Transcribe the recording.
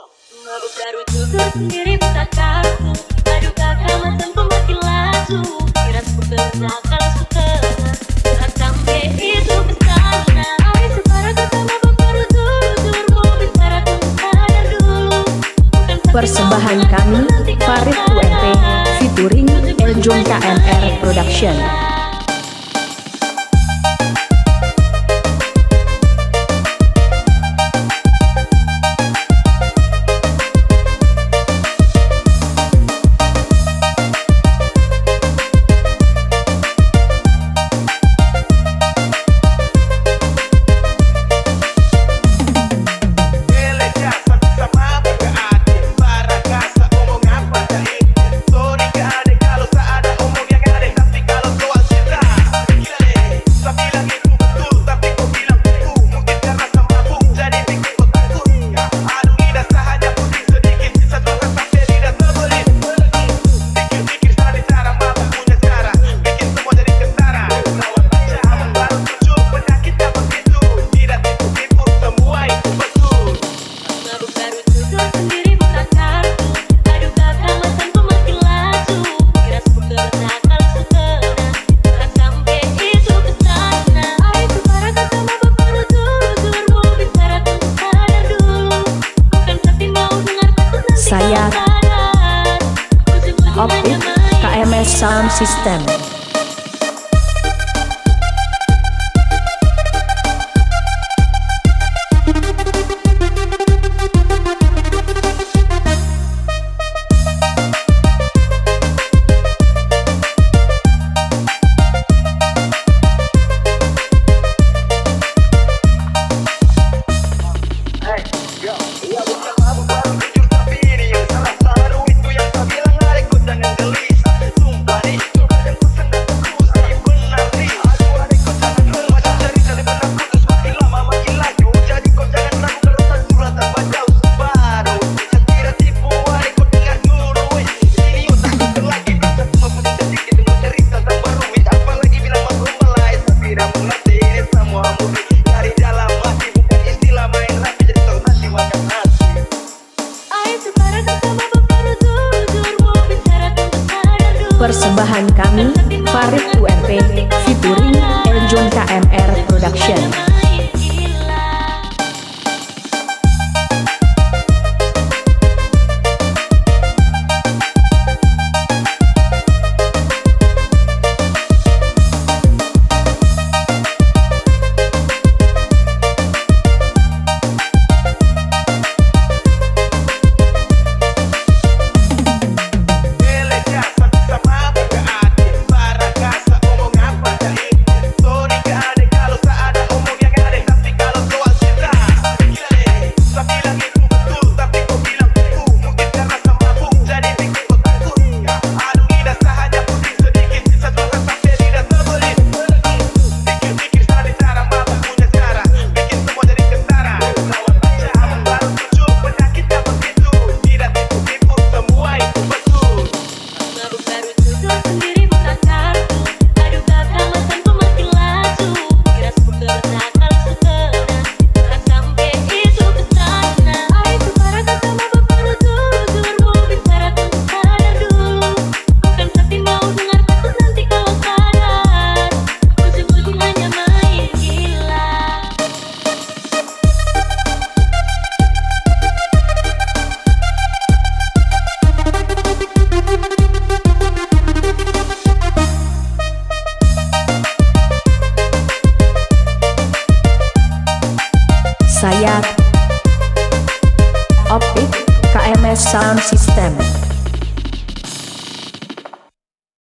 Mabuk baru cukur sendiri buta kartu. Aduh kakak macam pemakai lagu. Kira seperti nakal suka. Hatam itu kesana. Awi separa kata mabuk baru jujur. Mau bicara tunggu sadar dulu. Persembahan kami, Farid UNP, featuring Eljon KMR Production. Saya Optik KMS Sound System. Persembahan kami, Farid UNP, featuring Eljon KMR Production. Saya Optik KMS Sound System.